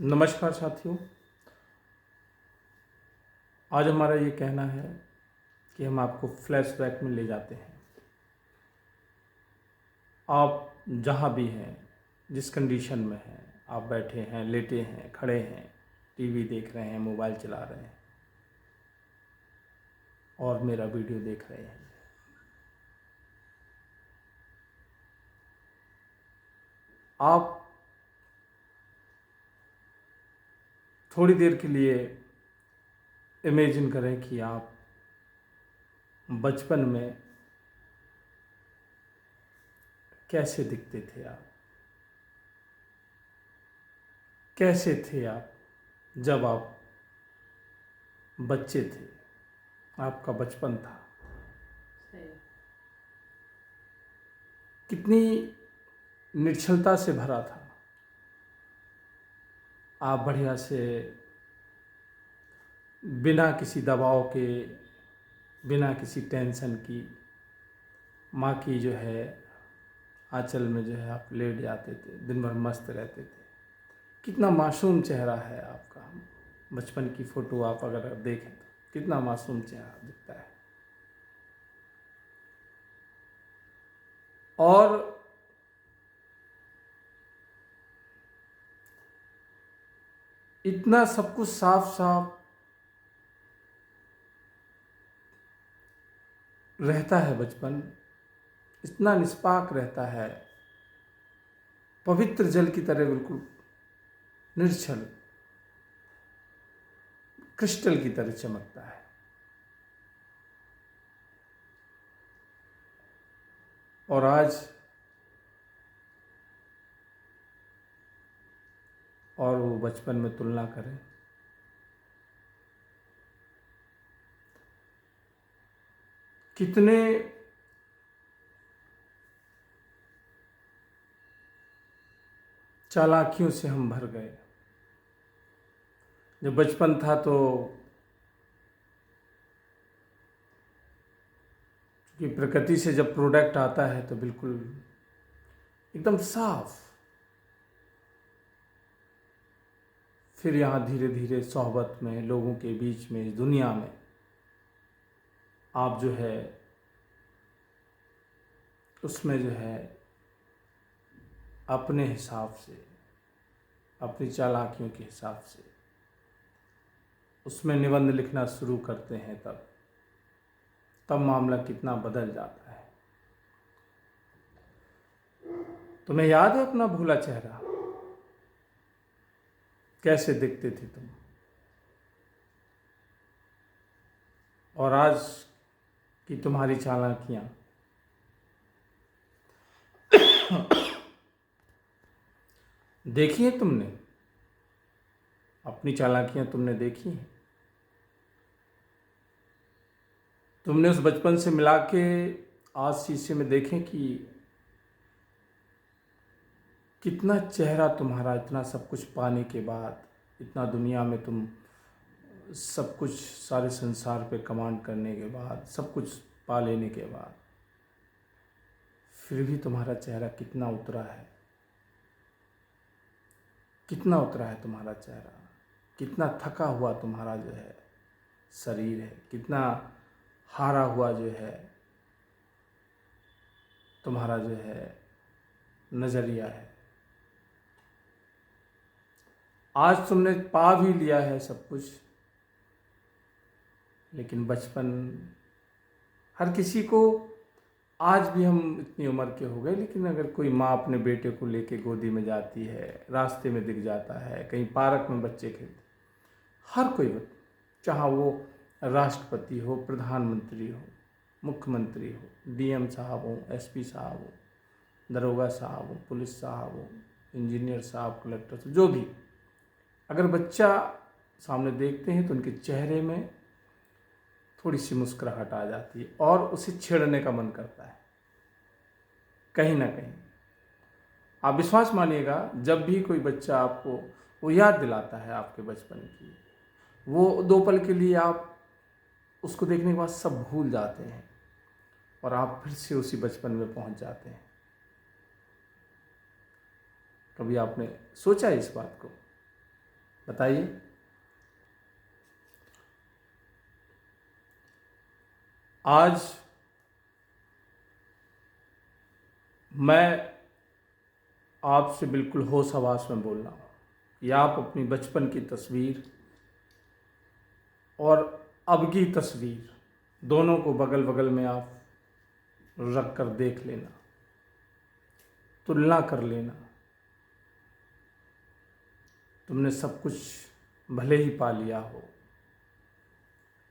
नमस्कार साथियों। आज हमारा ये कहना है कि हम आपको फ्लैशबैक में ले जाते हैं। आप जहाँ भी हैं, जिस कंडीशन में हैं, आप बैठे हैं, लेटे हैं, खड़े हैं, टीवी देख रहे हैं, मोबाइल चला रहे हैं और मेरा वीडियो देख रहे हैं, आप थोड़ी देर के लिए इमेजिन करें कि आप बचपन में कैसे दिखते थे। आप कैसे थे आप जब आप बच्चे थे, आपका बचपन था। कितनी निश्चलता से भरा था। आप बढ़िया से बिना किसी दबाव के, बिना किसी टेंशन की, माँ की जो है आंचल में जो है आप लेट जाते थे, दिन भर मस्त रहते थे। कितना मासूम चेहरा है आपका। बचपन की फ़ोटो आप अगर देखें तो कितना मासूम चेहरा दिखता है। और इतना सब कुछ साफ साफ रहता है बचपन, इतना निष्पाक रहता है, पवित्र जल की तरह, बिल्कुल निर्छल क्रिस्टल की तरह चमकता है। और आज और वो बचपन में तुलना करें, कितने चालाकियों से हम भर गए। जब बचपन था तो कि प्रकृति से जब प्रोडक्ट आता है तो बिल्कुल एकदम साफ। फिर यहाँ धीरे धीरे सोहबत में, लोगों के बीच में, इस दुनिया में आप जो है उसमें जो है अपने हिसाब से, अपनी चालाकियों के हिसाब से उसमें निबंध लिखना शुरू करते हैं, तब मामला कितना बदल जाता है। तुम्हें याद है अपना भूला चेहरा? कैसे दिखते थे तुम? और आज की तुम्हारी चालाकियां देखी है तुमने? अपनी चालाकियां तुमने देखी हैं? तुमने उस बचपन से मिला के आज शीशे में देखें कि कितना चेहरा तुम्हारा, इतना सब कुछ पाने के बाद, इतना दुनिया में तुम सब कुछ, सारे संसार पे कमांड करने के बाद, सब कुछ पा लेने के बाद, फिर भी तुम्हारा चेहरा कितना उतरा है। कितना उतरा है तुम्हारा चेहरा, कितना थका हुआ तुम्हारा जो है शरीर है, कितना हारा हुआ जो है तुम्हारा जो है नज़रिया है। आज तुमने पा भी लिया है सब कुछ, लेकिन बचपन हर किसी को, आज भी हम इतनी उम्र के हो गए, लेकिन अगर कोई माँ अपने बेटे को लेके गोदी में जाती है, रास्ते में दिख जाता है, कहीं पार्क में बच्चे खेलते, हर कोई, चाहे वो राष्ट्रपति हो, प्रधानमंत्री हो, मुख्यमंत्री हो, डीएम साहब हो, एसपी साहब हो, दरोगा साहब हो, पुलिस साहब हो, इंजीनियर साहब, कलेक्टर, जो भी, अगर बच्चा सामने देखते हैं तो उनके चेहरे में थोड़ी सी मुस्कुराहट आ जाती है और उसे छेड़ने का मन करता है कहीं ना कहीं। आप विश्वास मानिएगा, जब भी कोई बच्चा आपको वो याद दिलाता है आपके बचपन की, वो दो पल के लिए आप उसको देखने के बाद सब भूल जाते हैं और आप फिर से उसी बचपन में पहुंच जाते हैं। कभी आपने सोचा इस बात को? बताइए। आज मैं आपसे बिल्कुल होश हवास में बोल रहा हूँ कि आप अपनी बचपन की तस्वीर और अब की तस्वीर दोनों को बगल बगल में आप रख कर देख लेना, तुलना कर लेना। तुमने सब कुछ भले ही पा लिया हो,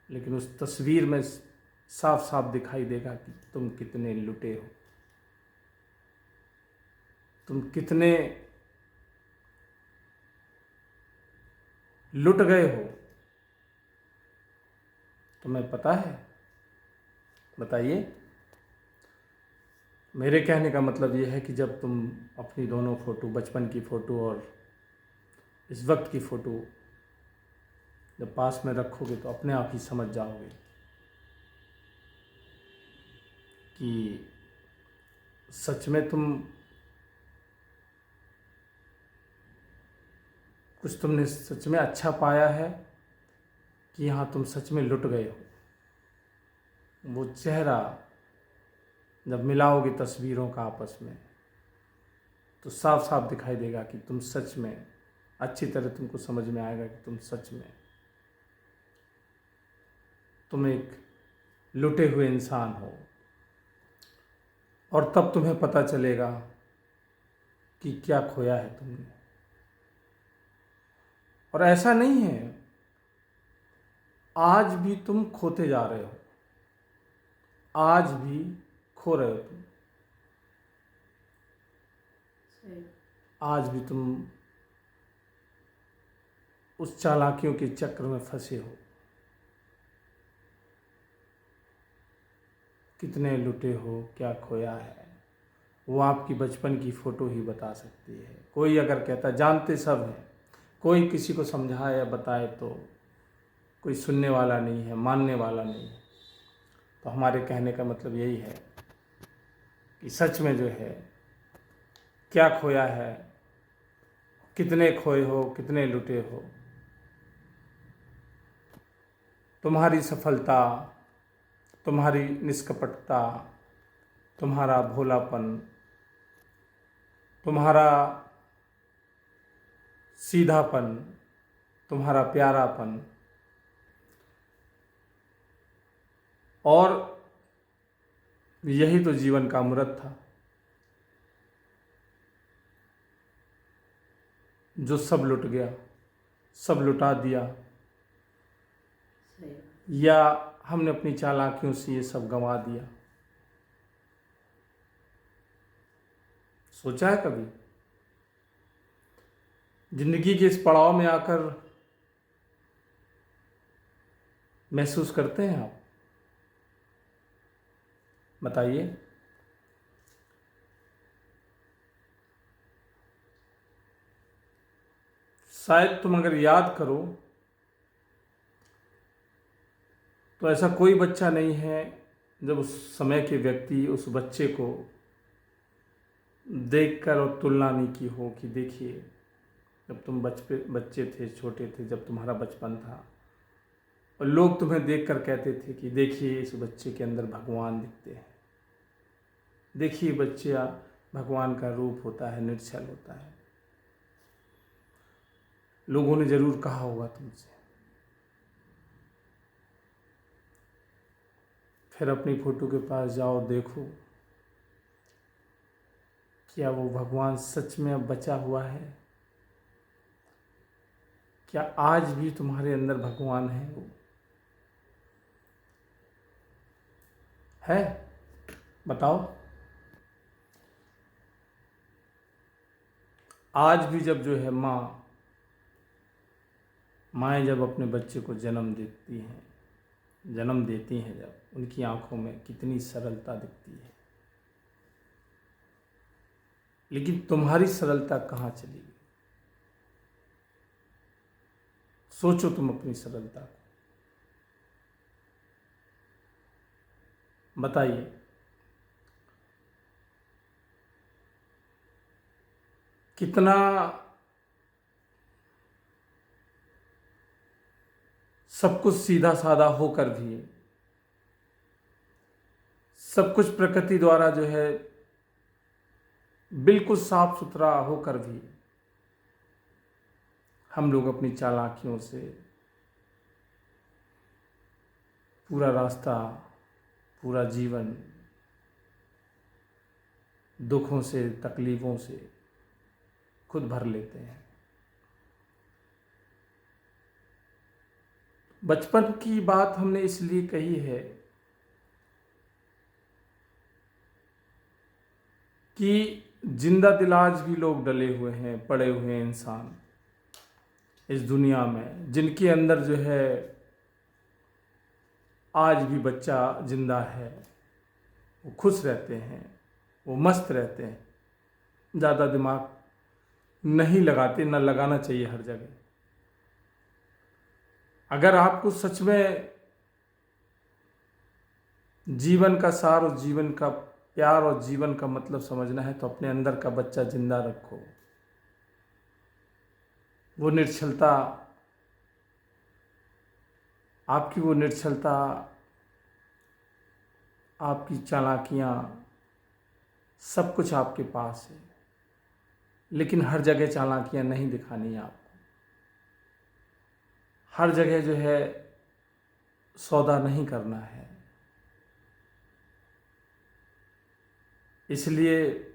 लेकिन उस तस्वीर में साफ साफ दिखाई देगा कि तुम कितने लुटे हो, तुम कितने लुट गए हो। तुम्हें पता है? बताइए। मेरे कहने का मतलब ये है कि जब तुम अपनी दोनों फ़ोटो, बचपन की फ़ोटो और इस वक्त की फ़ोटो जब पास में रखोगे तो अपने आप ही समझ जाओगे कि सच में तुमने सच में अच्छा पाया है कि हाँ तुम सच में लुट गए हो। वो चेहरा जब मिलाओगे तस्वीरों का आपस में तो साफ साफ दिखाई देगा कि तुम सच में, अच्छी तरह तुमको समझ में आएगा कि तुम एक लुटे हुए इंसान हो। और तब तुम्हें पता चलेगा कि क्या खोया है तुमने। और ऐसा नहीं है, आज भी तुम खोते जा रहे हो, आज भी खो रहे हो तुम, आज भी तुम उस चालाकियों के चक्र में फंसे हो। कितने लुटे हो, क्या खोया है, वो आपकी बचपन की फ़ोटो ही बता सकती है। कोई अगर कहता, जानते सब हैं, कोई किसी को समझाए या बताए तो कोई सुनने वाला नहीं है, मानने वाला नहीं है। तो हमारे कहने का मतलब यही है कि सच में जो है क्या खोया है, कितने खोए हो, कितने लुटे हो। तुम्हारी सफलता, तुम्हारी निष्कपटता, तुम्हारा भोलापन, तुम्हारा सीधापन, तुम्हारा प्यारापन और यही तो जीवन का अमृत था, जो सब लुट गया, सब लुटा दिया। या हमने अपनी चालाकियों से ये सब गंवा दिया। सोचा है कभी? जिंदगी के इस पड़ाव में आकर महसूस करते हैं आप? बताइए। शायद तुम अगर याद करो तो ऐसा कोई बच्चा नहीं है जब उस समय के व्यक्ति उस बच्चे को देखकर और तुलना नहीं की हो कि देखिए जब तुम बच्चे थे, छोटे थे, जब तुम्हारा बचपन था और लोग तुम्हें देखकर कहते थे कि देखिए इस बच्चे के अंदर भगवान दिखते हैं, देखिए बच्चा भगवान का रूप होता है, निर्छल होता है। लोगों ने जरूर कहा होगा तुमसे। फिर अपनी फोटो के पास जाओ, देखो क्या वो भगवान सच में अब बचा हुआ है? क्या आज भी तुम्हारे अंदर भगवान है? वो है? बताओ। आज भी जब जो है माएँ जब अपने बच्चे को जन्म देती हैं, जब उनकी आंखों में कितनी सरलता दिखती है। लेकिन तुम्हारी सरलता कहाँ चली गई? सोचो तुम अपनी सरलता को, बताइए। कितना सब कुछ सीधा साधा होकर भी, सब कुछ प्रकृति द्वारा जो है बिल्कुल साफ सुथरा होकर भी हम लोग अपनी चालाकियों से पूरा रास्ता, पूरा जीवन दुखों से, तकलीफ़ों से खुद भर लेते हैं। बचपन की बात हमने इसलिए कही है कि जिंदा दिल आज भी लोग डले हुए हैं, पड़े हुए हैं इंसान इस दुनिया में, जिनके अंदर जो है आज भी बच्चा जिंदा है। वो खुश रहते हैं, वो मस्त रहते हैं, ज़्यादा दिमाग नहीं लगाते, ना लगाना चाहिए हर जगह। अगर आपको सच में जीवन का सार और जीवन का प्यार और जीवन का मतलब समझना है तो अपने अंदर का बच्चा जिंदा रखो। वो निर्छलता, आपकी वो निर्छलता, आपकी चालाकियाँ, सब कुछ आपके पास है, लेकिन हर जगह चालाकियाँ नहीं दिखानी है आपको। हर जगह जो है सौदा नहीं करना है। इसलिए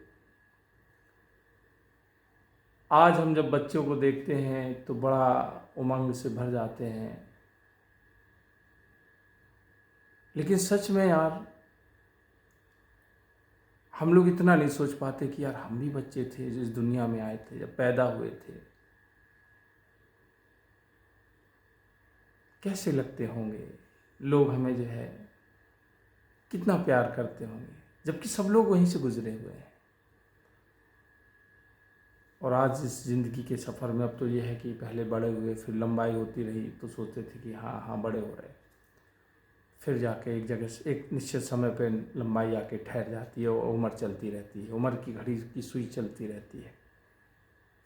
आज हम जब बच्चों को देखते हैं तो बड़ा उमंग से भर जाते हैं, लेकिन सच में यार हम लोग इतना नहीं सोच पाते कि यार हम भी बच्चे थे जो इस दुनिया में आए थे, जब पैदा हुए थे कैसे लगते होंगे, लोग हमें जो है कितना प्यार करते होंगे, जबकि सब लोग वहीं से गुजरे हुए हैं। और आज इस ज़िंदगी के सफ़र में अब तो ये है कि पहले बड़े हुए, फिर लंबाई होती रही तो सोचते थे कि हाँ हाँ बड़े हो रहे, फिर जाके एक जगह से एक निश्चित समय पे लंबाई आके ठहर जाती है और उम्र चलती रहती है, उम्र की घड़ी की सुई चलती रहती है।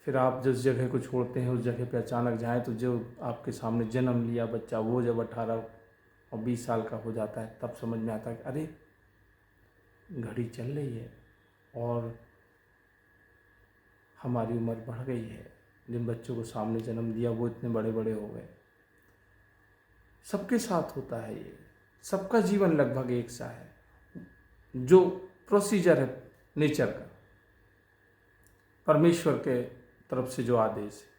फिर आप जिस जगह को छोड़ते हैं उस जगह पे अचानक जाएं तो जो आपके सामने जन्म लिया बच्चा, वो जब 18 और 20 साल का हो जाता है तब समझ में आता है कि अरे घड़ी चल रही है और हमारी उम्र बढ़ गई है। जिन बच्चों को सामने जन्म दिया वो इतने बड़े बड़े हो गए। सबके साथ होता है ये, सबका जीवन लगभग एक सा है। जो प्रोसीजर है नेचर का, परमेश्वर के तरफ से जो आदेश है,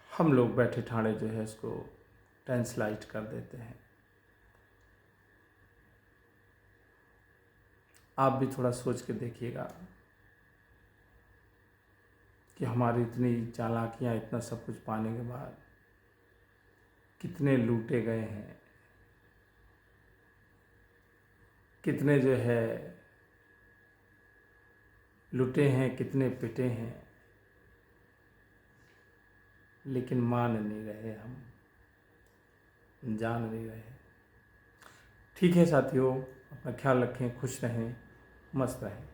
हम लोग बैठे ठाणे जो है इसको ट्रांसलाइट कर देते हैं। आप भी थोड़ा सोच के देखिएगा कि हमारी इतनी चालाकियाँ, इतना सब कुछ पाने के बाद कितने लूटे गए हैं, कितने जो है लुटे हैं, कितने पिटे हैं, लेकिन मान नहीं रहे, हम जान नहीं रहे। ठीक है साथियों, अपना ख्याल रखें, खुश रहें, मस्त रहें।